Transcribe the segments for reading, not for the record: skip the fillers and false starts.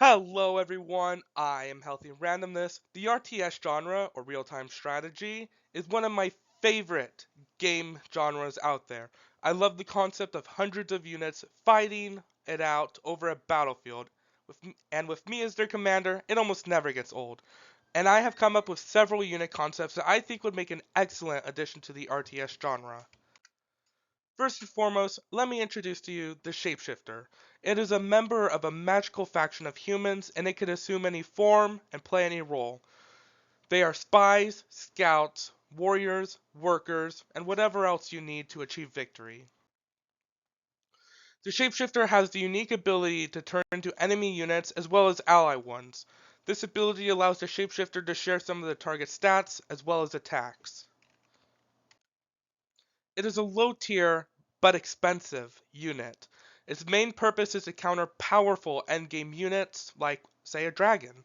Hello everyone, I am Healthy Randomness. The RTS genre, or real-time strategy, is one of my favorite game genres out there. I love the concept of hundreds of units fighting it out over a battlefield, and with me as their commander, it almost never gets old. And I have come up with several unit concepts that I think would make an excellent addition to the RTS genre. First and foremost, let me introduce to you the Shapeshifter. It is a member of a magical faction of humans, and it can assume any form and play any role. They are spies, scouts, warriors, workers, and whatever else you need to achieve victory. The Shapeshifter has the unique ability to turn into enemy units as well as ally ones. This ability allows the Shapeshifter to share some of the target's stats as well as attacks. It is a low tier but expensive unit. Its main purpose is to counter powerful endgame units like, say, a dragon.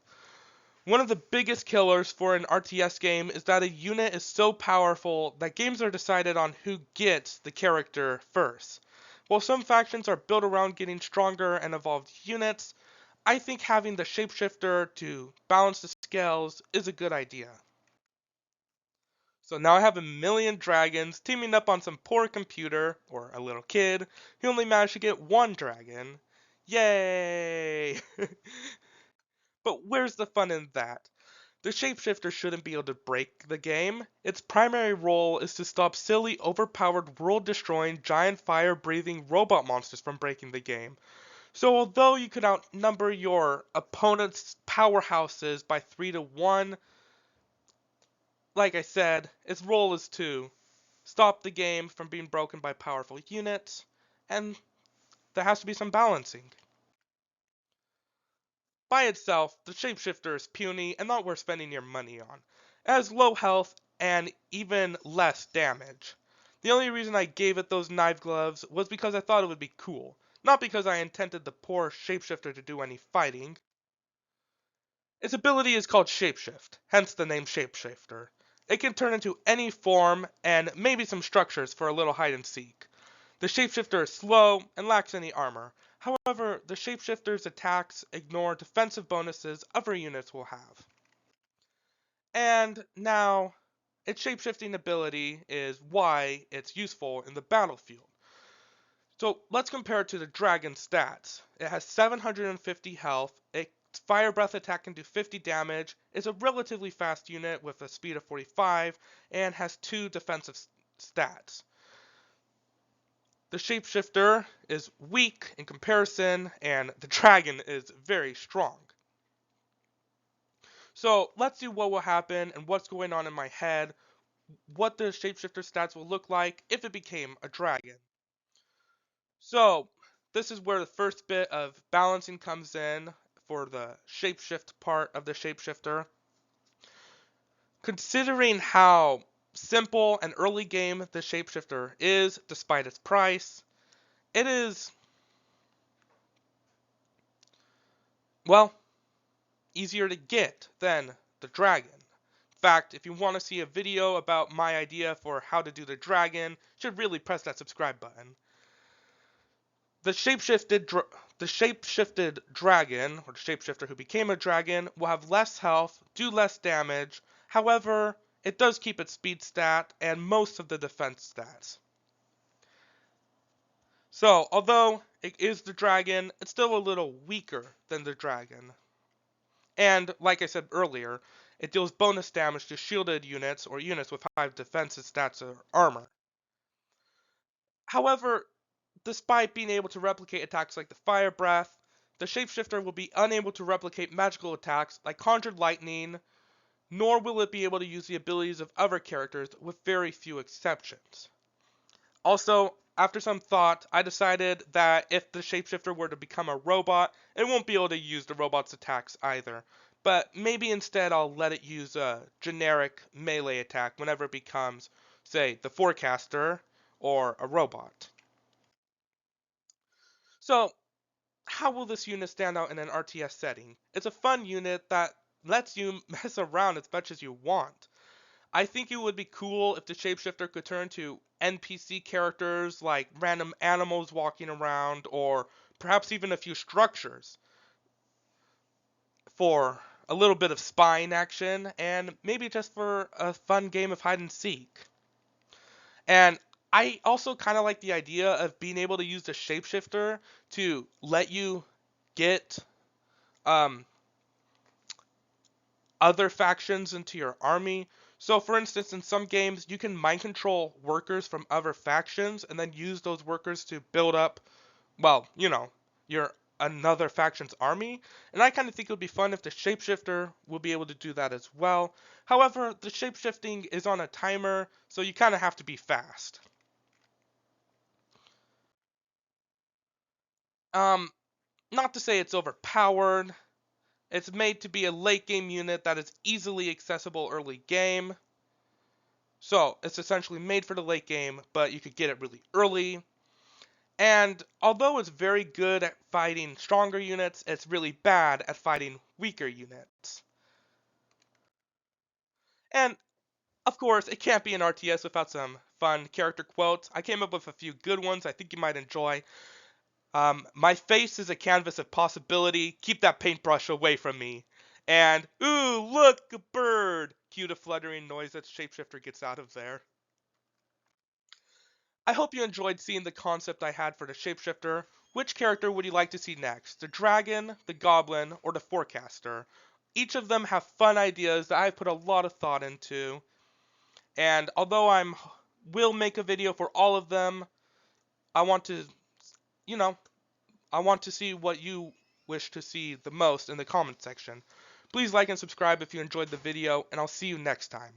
One of the biggest killers for an RTS game is that a unit is so powerful that games are decided on who gets the character first. While some factions are built around getting stronger and evolved units, I think having the Shapeshifter to balance the scales is a good idea. So now I have a million dragons teaming up on some poor computer, or a little kid, who only managed to get one dragon. Yay! But where's the fun in that? The shapeshifter shouldn't be able to break the game. Its primary role is to stop silly, overpowered, world-destroying, giant fire-breathing robot monsters from breaking the game. So although you could outnumber your opponent's powerhouses by 3 to 1, like I said, its role is to stop the game from being broken by powerful units, and there has to be some balancing. By itself, the shapeshifter is puny and not worth spending your money on. It has low health and even less damage. The only reason I gave it those knife gloves was because I thought it would be cool, not because I intended the poor shapeshifter to do any fighting. Its ability is called Shapeshift, hence the name Shapeshifter. It can turn into any form and maybe some structures for a little hide and seek. The shapeshifter is slow and lacks any armor. However, the shapeshifter's attacks ignore defensive bonuses other units will have. And now, its shapeshifting ability is why it's useful in the battlefield. So let's compare it to the dragon stats. It has 750 health, its fire breath attack can do 50 damage, is a relatively fast unit with a speed of 45, and has 2 defensive stats. The shapeshifter is weak in comparison, and the dragon is very strong. So let's see what will happen and what's going on in my head, what the shapeshifter stats will look like if it became a dragon. So this is where the first bit of balancing comes in for the shapeshift part of the shapeshifter. Considering how simple and early game the shapeshifter is, despite its price, it is, well, easier to get than the dragon. In fact, if you want to see a video about my idea for how to do the dragon, you should really press that subscribe button. The shapeshifted dragon, or the shapeshifter who became a dragon, will have less health, do less damage. However, it does keep its speed stat and most of the defense stats. So, although it is the dragon, it's still a little weaker than the dragon. And, like I said earlier, it deals bonus damage to shielded units or units with high defensive stats or armor. However, despite being able to replicate attacks like the Fire Breath, the Shapeshifter will be unable to replicate magical attacks like Conjured Lightning, nor will it be able to use the abilities of other characters with very few exceptions. Also, after some thought, I decided that if the Shapeshifter were to become a robot, it won't be able to use the robot's attacks either. But maybe instead I'll let it use a generic melee attack whenever it becomes, say, the Forecaster or a robot. So, how will this unit stand out in an RTS setting? It's a fun unit that lets you mess around as much as you want. I think it would be cool if the shapeshifter could turn to NPC characters like random animals walking around or perhaps even a few structures. for a little bit of spying action, and maybe just for a fun game of hide and seek. And I also kind of like the idea of being able to use the shapeshifter to let you get um, other factions into your army. So, for instance, in some games, you can mind control workers from other factions and then use those workers to build up, well, your another faction's army. And I kind of think it would be fun if the shapeshifter will be able to do that as well. However, the shapeshifting is on a timer, so you kind of have to be fast. Um, Not to say it's overpowered. It's made to be a late game unit that is easily accessible early game. So it's essentially made for the late game, but you could get it really early. And although it's very good at fighting stronger units, it's really bad at fighting weaker units. And of course, it can't be an RTS without some fun character quotes. I came up with a few good ones I think you might enjoy. My face is a canvas of possibility. Keep that paintbrush away from me. And, ooh, look, a bird! Cue the fluttering noise that Shapeshifter gets out of there. I hope you enjoyed seeing the concept I had for the Shapeshifter. Which character would you like to see next? The dragon, the goblin, or the forecaster? Each of them have fun ideas that I've put a lot of thought into. And although will make a video for all of them, I want to, you know, I want to see what you wish to see the most in the comment section. Please like and subscribe if you enjoyed the video, and I'll see you next time.